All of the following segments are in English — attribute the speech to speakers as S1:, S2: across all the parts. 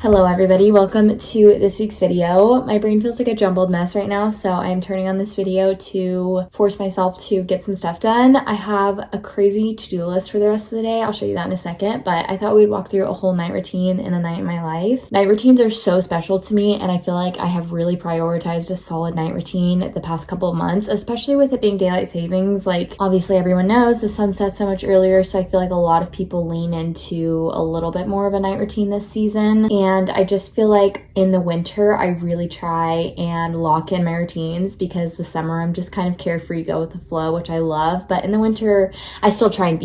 S1: Hello everybody, welcome to this week's video. My brain feels like a jumbled mess right now, so I'm turning on this video to force myself to get some stuff done. I have a crazy to-do list for the rest of the day. I'll show you that in a second, but I thought we'd walk through a whole night routine in a night in my life. Night routines are so special to me, and I feel like I have really prioritized a solid night routine the past couple of months, especially with it being daylight savings. Like, obviously everyone knows the sun sets so much earlier, so I feel like a lot of people lean into a little bit more of a night routine this season. And I just feel like in the winter, I really try and lock in my routines, because the summer I'm just kind of carefree, go with the flow, which I love. But in the winter, I still try and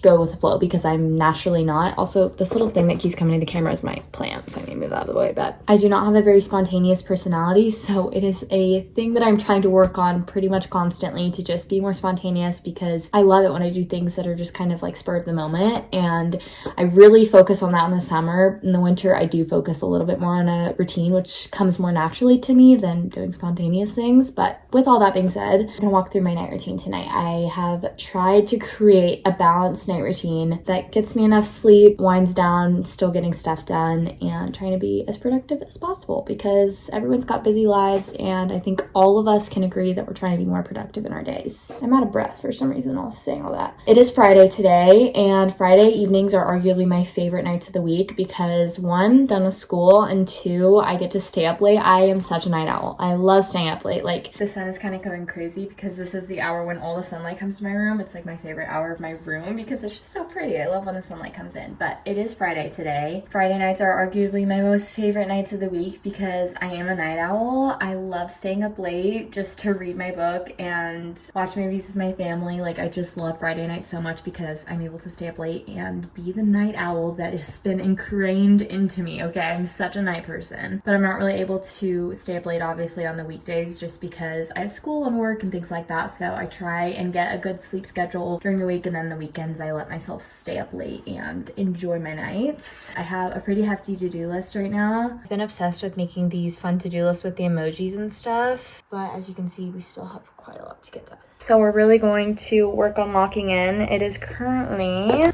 S1: go with the flow, because I'm naturally not. Also, this little thing that keeps coming in the camera is my plant, so I need to move that out of the way. But I do not have a very spontaneous personality, so it is a thing that I'm trying to work on pretty much constantly, to just be more spontaneous, because I love it when I do things that are just kind of like spur of the moment. And I really focus on that in the summer. In the winter, I do focus a little bit more on a routine, which comes more naturally to me than doing spontaneous things. But with all that being said, I'm gonna walk through my night routine tonight. I have tried to create a balanced night routine that gets me enough sleep, winds down, still getting stuff done, and trying to be as productive as possible, because everyone's got busy lives, and I think all of us can agree that we're trying to be more productive in our days. I'm out of breath for some reason while saying all that. It is Friday today, and Friday evenings are arguably my favorite nights of the week, because one, done with school, and two, I get to stay up late. I am such a night owl. I love staying up late. Like, the sun is kind of going crazy, because this is the hour when all the sunlight comes to my room. It's like my favorite hour of my room, because it's just so pretty. I love when the sunlight comes in. But it is Friday today. Friday nights are arguably my most favorite nights of the week, because I am a night owl. I love staying up late just to read my book and watch movies with my family. Like, I just love Friday night so much, because I'm able to stay up late and be the night owl that has been ingrained into me. Okay, I'm such a night person, but I'm not really able to stay up late obviously on the weekdays, just because I have school and work and things like that. So I try and get a good sleep schedule during the week, and then the weekends I let myself stay up late and enjoy my nights. I have a pretty hefty to-do list right now. I've been obsessed with making these fun to-do lists with the emojis and stuff, but as you can see, we still have quite a lot to get done. So we're really going to work on locking in. It is currently...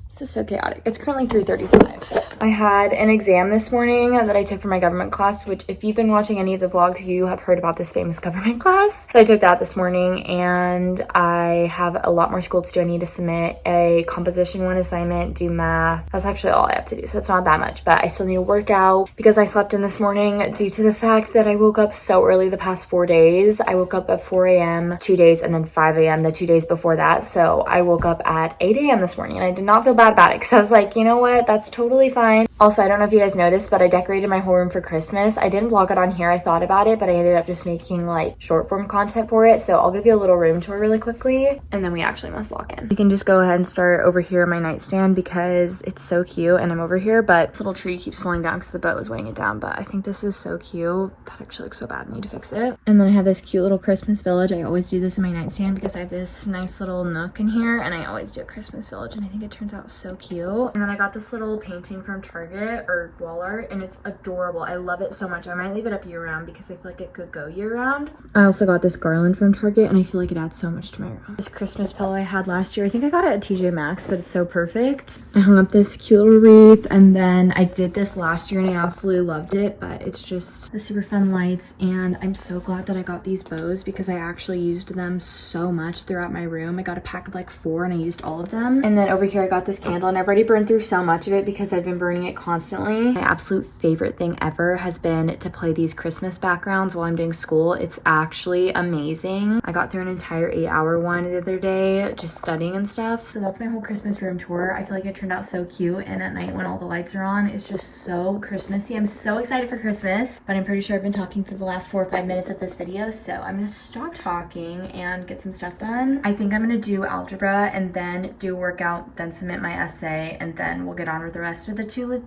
S1: This is so chaotic. It's currently 3:35. I had an exam this morning that I took for my government class, which, if you've been watching any of the vlogs, you have heard about this famous government class. So I took that this morning, and I have a lot more school to do. I need to submit a composition 1 assignment, do math. That's actually all I have to do, so it's not that much, but I still need to work out, because I slept in this morning due to the fact that I woke up so early the past 4 days. I woke up at 4 a.m. 2 days, and then 5 a.m. the 2 days before that. So I woke up at 8 a.m. this morning, and I did not feel bad about it, because I was like, you know what, that's totally fine. Also, I don't know if you guys noticed, but I decorated my whole room for Christmas. I didn't vlog it on here. I thought about it, but I ended up just making like short form content for it. So I'll give you a little room tour really quickly, and then we actually must lock in. You can just go ahead and start over here on my nightstand, because it's so cute, and I'm over here, but this little tree keeps falling down because the boat was weighing it down. But I think this is so cute. That actually looks so bad. I need to fix it. And then I have this cute little Christmas village. I always do this in my nightstand, because I have this nice little nook in here, and I always do a Christmas village, and I think it turns out so cute. And then I got this little painting from Target, or wall art, and it's adorable. I love it so much. I might leave it up year round, because I feel like it could go year round. I also got this garland from Target, and I feel like it adds so much to my room. This Christmas pillow I had last year, I think I got it at TJ Maxx, but it's so perfect. I hung up this cute little wreath, and then I did this last year, and I absolutely loved it, but it's just the super fun lights. And I'm so glad that I got these bows, because I actually used them so much throughout my room. I got a pack of like 4, and I used all of them. And then over here I got this candle, and I've already burned through so much of it, because I've been burning it constantly. My absolute favorite thing ever has been to play these Christmas backgrounds while I'm doing school. It's actually amazing. I got through an entire 8-hour one the other day just studying and stuff. So that's my whole Christmas room tour. I feel like it turned out so cute, and at night when all the lights are on, it's just so Christmassy. I'm so excited for Christmas, but I'm pretty sure I've been talking for the last 4 or 5 minutes of this video, so I'm gonna stop talking and get some stuff done. I think I'm gonna do algebra, and then do a workout, then submit my essay, and then we'll get on with the rest of the you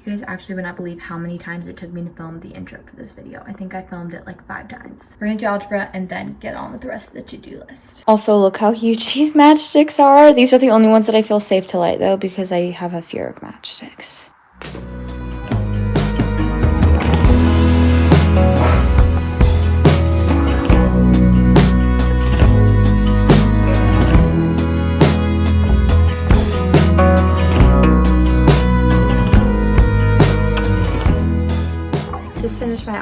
S1: guys actually would not believe how many times it took me to film the intro for this video. I think I filmed it like 5 times. We're gonna do algebra and then get on with the rest of the to-do list. Also, look how huge these matchsticks are. These are the only ones that I feel safe to light, though, because I have a fear of matchsticks.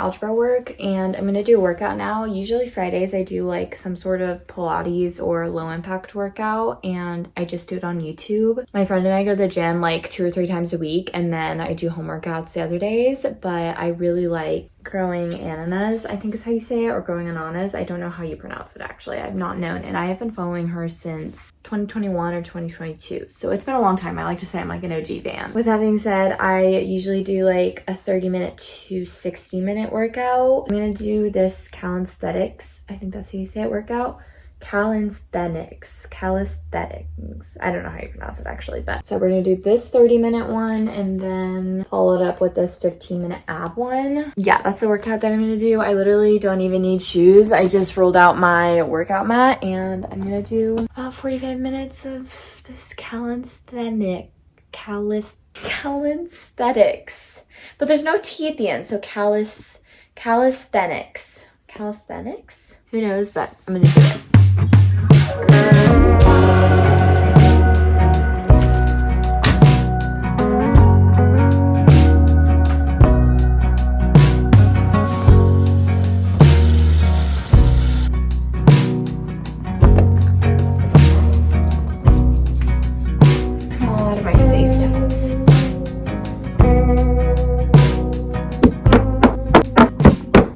S1: algebra work and I'm gonna do a workout now. Usually Fridays I do like some sort of Pilates or low impact workout and I just do it on YouTube. My friend and I go to the gym like 2 or 3 times a week and then I do home workouts the other days, but I really like growing ananas, I think is how you say it, or growing ananas. I don't know how you pronounce it actually. I've not known, and I have been following her since 2021 or 2022. So it's been a long time. I like to say I'm like an OG fan. With that being said, I usually do like a 30-minute to 60-minute workout. I'm gonna do this calisthenics, I think that's how you say it, workout. Calisthenics. I don't know how you pronounce it actually, but so we're gonna do this 30-minute one and then follow it up with this 15-minute ab one. Yeah, that's the workout that I'm gonna do. I literally don't even need shoes. I just rolled out my workout mat and I'm gonna do about 45 minutes of this calisthenics. But there's no T at the end, so calisthenics. Calisthenics? Who knows, but I'm gonna do it. Out of my face toes.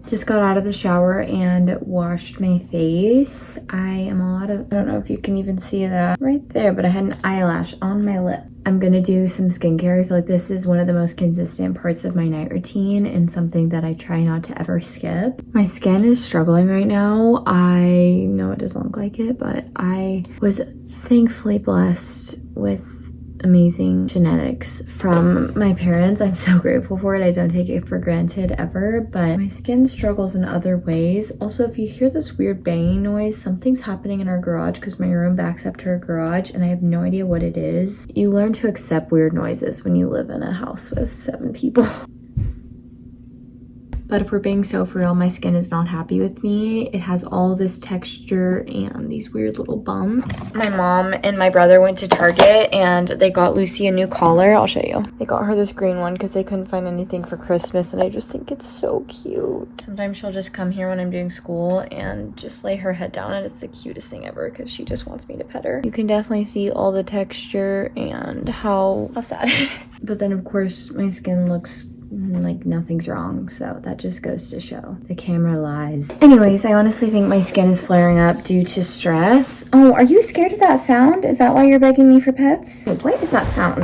S1: Just got out of the shower and washed my face. I am all out of, I don't know if you can even see that right there, but I had an eyelash on my lip. I'm gonna do some skincare. I feel like this is one of the most consistent parts of my night routine and something that I try not to ever skip. My skin is struggling right now. I know it doesn't look like it, but I was thankfully blessed with amazing genetics from my parents. I'm so grateful for it. I don't take it for granted ever, but my skin struggles in other ways. Also, if you hear this weird banging noise, something's happening in our garage because my room backs up to our garage and I have no idea what it is. You learn to accept weird noises when you live in a house with 7 people. But if we're being so for real, my skin is not happy with me. It has all this texture and these weird little bumps. My mom and my brother went to Target and they got Lucy a new collar. I'll show you. They got her this green one because they couldn't find anything for Christmas and I just think it's so cute. Sometimes she'll just come here when I'm doing school and just lay her head down and it's the cutest thing ever because she just wants me to pet her. You can definitely see all the texture and how sad it is. But then of course my skin looks like nothing's wrong, so that just goes to show the camera lies. Anyways, I honestly think my skin is flaring up due to stress. Oh, are you scared of that sound? Is that why you're begging me for pets? What is that sound?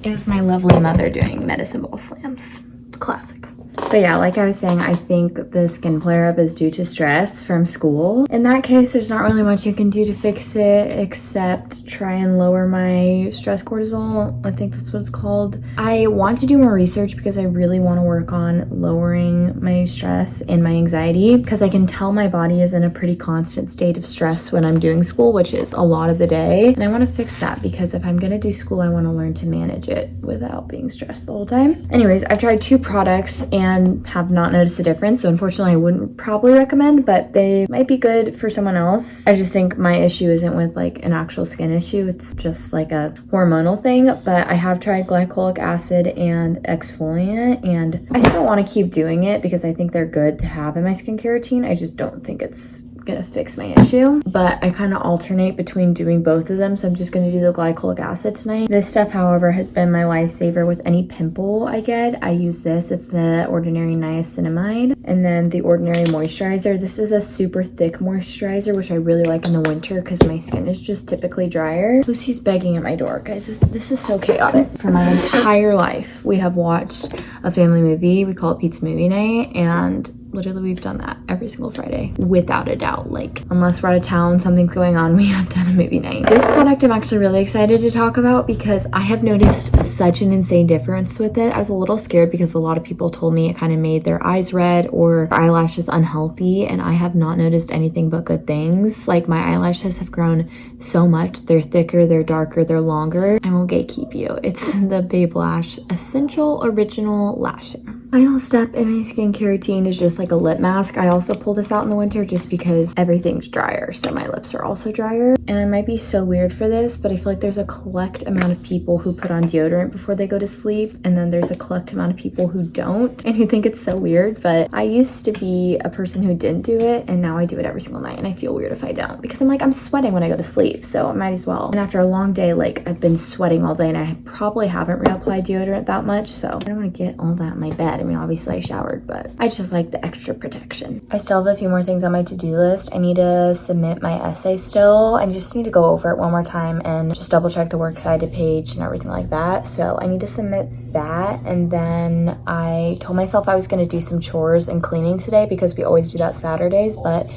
S1: It was my lovely mother doing medicine ball slams. Classic. But yeah, like I was saying, I think the skin flare-up is due to stress from school. In that case, there's not really much you can do to fix it except try and lower my stress cortisol. I think that's what it's called. I want to do more research because I really want to work on lowering my stress and my anxiety because I can tell my body is in a pretty constant state of stress when I'm doing school, which is a lot of the day. And I want to fix that because if I'm going to do school, I want to learn to manage it without being stressed the whole time. Anyways, I've tried 2 products and have not noticed a difference, so unfortunately I wouldn't probably recommend, but they might be good for someone else. I just think my issue isn't with like an actual skin issue, it's just like a hormonal thing. But I have tried glycolic acid and exfoliant and I still want to keep doing it because I think they're good to have in my skincare routine. I just don't think it's gonna fix my issue, but I kind of alternate between doing both of them, so I'm just gonna do the glycolic acid tonight. This stuff, however, has been my lifesaver with any pimple I get. I use this. It's the Ordinary Niacinamide, and then the Ordinary Moisturizer. This is a super thick moisturizer, which I really like in the winter because my skin is just typically drier. Lucy's begging at my door, guys. This is so chaotic. For my entire life, we have watched a family movie. We call it Pizza Movie Night, and literally we've done that every single Friday without a doubt. Like unless we're out of town, something's going on, we have done a movie night. This product I'm actually really excited to talk about because I have noticed such an insane difference with it. I was a little scared because a lot of people told me it kind of made their eyes red or their eyelashes unhealthy, and I have not noticed anything but good things. Like my eyelashes have grown so much. They're thicker, they're darker, they're longer. I won't gatekeep you. It's the Babe Lash Essential Original Lasher. Final step in my skincare routine is just like a lip mask. I also pull this out in the winter just because everything's drier, so my lips are also drier. And I might be so weird for this, but I feel like there's a collect amount of people who put on deodorant before they go to sleep, and then there's a collect amount of people who don't and who think it's so weird. But I used to be a person who didn't do it, and now I do it every single night, and I feel weird if I don't because I'm sweating when I go to sleep, so I might as well. And after a long day, like I've been sweating all day and I probably haven't reapplied deodorant that much, so I don't want to get all that in my bed. I mean, obviously I showered, but I just like the extra protection. I still have a few more things on my to-do list. I need to submit my essay still. I just need to go over it one more time and just double check the works cited page and everything like that. So I need to submit that, and then I told myself I was going to do some chores and cleaning today because we always do that Saturdays, but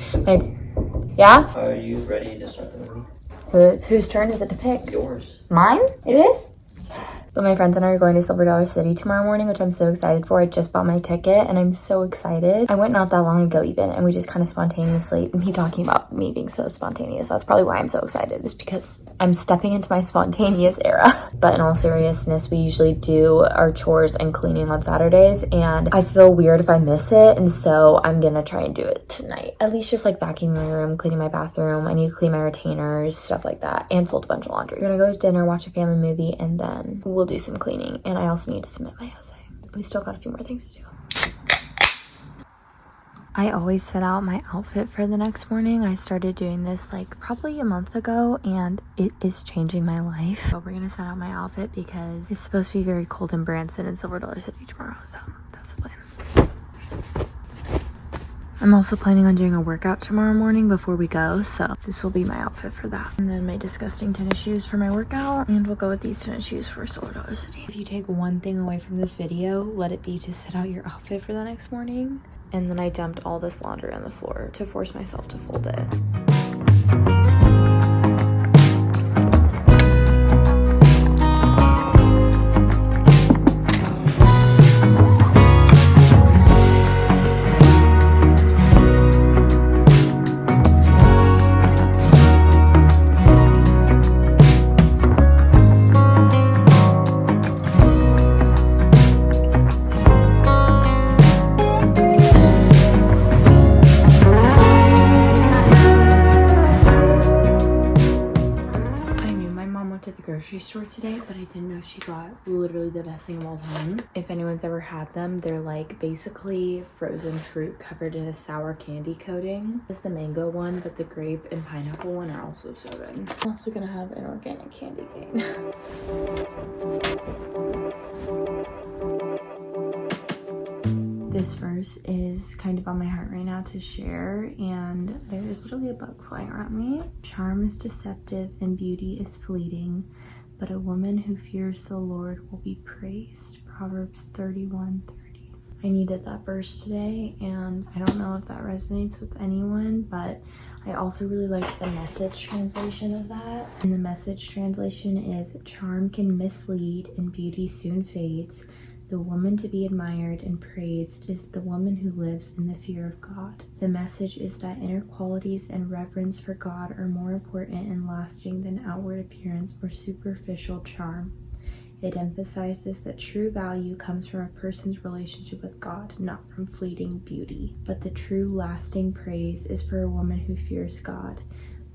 S1: yeah?
S2: Are you ready to start the movie?
S1: Whose turn is it to pick?
S2: Yours.
S1: Mine? It is? But my friends and I are going to Silver Dollar City tomorrow morning, which I'm so excited for. I just bought my ticket and I'm so excited. I went not that long ago even, and we just kind of spontaneously, me talking about me being so spontaneous, that's probably why I'm so excited, is because I'm stepping into my spontaneous era. But in all seriousness, we usually do our chores and cleaning on Saturdays, and I feel weird if I miss it, and so I'm gonna try and do it tonight. At least just like vacuuming my room, cleaning my bathroom. I need to clean my retainers, stuff like that, and fold a bunch of laundry. We're gonna go to dinner, watch a family movie, and then we'll do some cleaning. And I also need to submit my essay. We still got a few more things to do. I always set out my outfit for the next morning. I started doing this like probably a month ago, and it is changing my life. So we're gonna set out my outfit because it's supposed to be very cold in Branson and Silver Dollar City tomorrow, so that's the plan. I'm also planning on doing a workout tomorrow morning before we go, so this will be my outfit for that. And then my disgusting tennis shoes for my workout, and we'll go with these tennis shoes for Silver Dollar City. If you take one thing away from this video, let it be to set out your outfit for the next morning. And then I dumped all this laundry on the floor to force myself to fold it. Grocery store today, but I didn't know she got literally the best thing of all time. If anyone's ever had them, they're like basically frozen fruit covered in a sour candy coating. This is the mango one, but the grape and pineapple one are also so good. I'm also gonna have an organic candy cane. This verse is kind of on my heart right now to share, and there is literally a bug flying around me. Charm is deceptive and beauty is fleeting, but a woman who fears the Lord will be praised. Proverbs 31:30. I needed that verse today, and I don't know if that resonates with anyone, but I also really liked the Message translation of that. And the Message translation is, charm can mislead and beauty soon fades. The woman to be admired and praised is the woman who lives in the fear of God. The message is that inner qualities and reverence for God are more important and lasting than outward appearance or superficial charm. It emphasizes that true value comes from a person's relationship with God, not from fleeting beauty. But the true lasting praise is for a woman who fears God,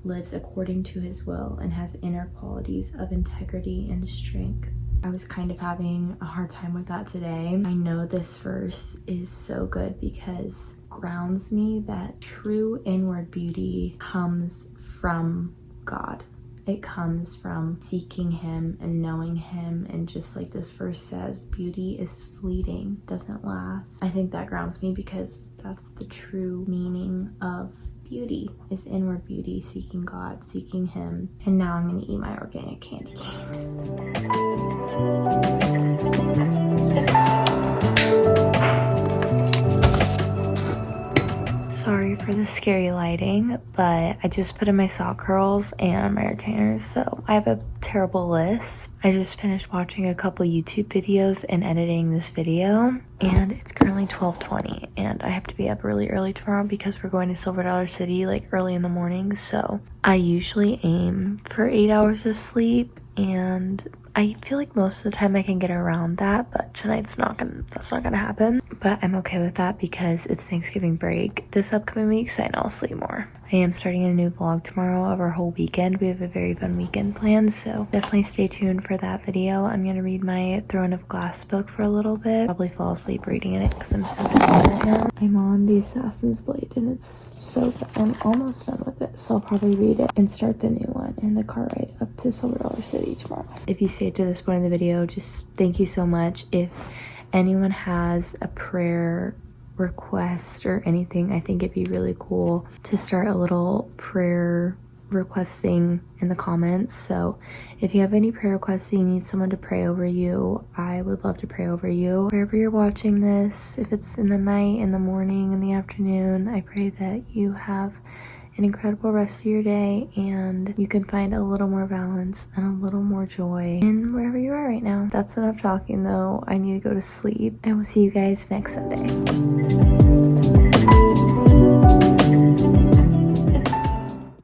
S1: lives according to his will, and has inner qualities of integrity and strength. I was kind of having a hard time with that today. I know this verse is so good because it grounds me that true inward beauty comes from God. It comes from seeking him and knowing him, and just like this verse says, beauty is fleeting, doesn't last. I think that grounds me because that's the true meaning of beauty, is inward beauty, seeking God, seeking him. And now I'm gonna eat my organic candy cane. Sorry for the scary lighting, but I just put in my sock curls and my retainers, so I have a terrible list. I just finished watching a couple YouTube videos and editing this video, and it's currently 12:20, and I have to be up really early tomorrow because we're going to Silver Dollar City like early in the morning. So I usually aim for 8 hours of sleep, and I feel like most of the time I can get around that, but tonight's that's not gonna happen. But I'm okay with that because it's Thanksgiving break this upcoming week, so I know I'll sleep more. I am starting a new vlog tomorrow of our whole weekend. We have a very fun weekend planned, so definitely stay tuned for that video. I'm gonna read my Throne of Glass book for a little bit. Probably fall asleep reading it because I'm so tired right now. I'm on the Assassin's Blade and it's so good. I'm almost done with it, so I'll probably read it and start the new one in the car ride up to Silver Dollar City tomorrow. If you stayed to this point in the video, just thank you so much. If anyone has a prayer request or anything, I think it'd be really cool to start a little prayer request thing in the comments. So if you have any prayer requests, you need someone to pray over you, I would love to pray over you. Wherever you're watching this, if it's in the night, in the morning, in the afternoon, I pray that you have an incredible rest of your day and you can find a little more balance and a little more joy in wherever you are right now. That's enough talking though. I need to go to sleep. I will see you guys next Sunday.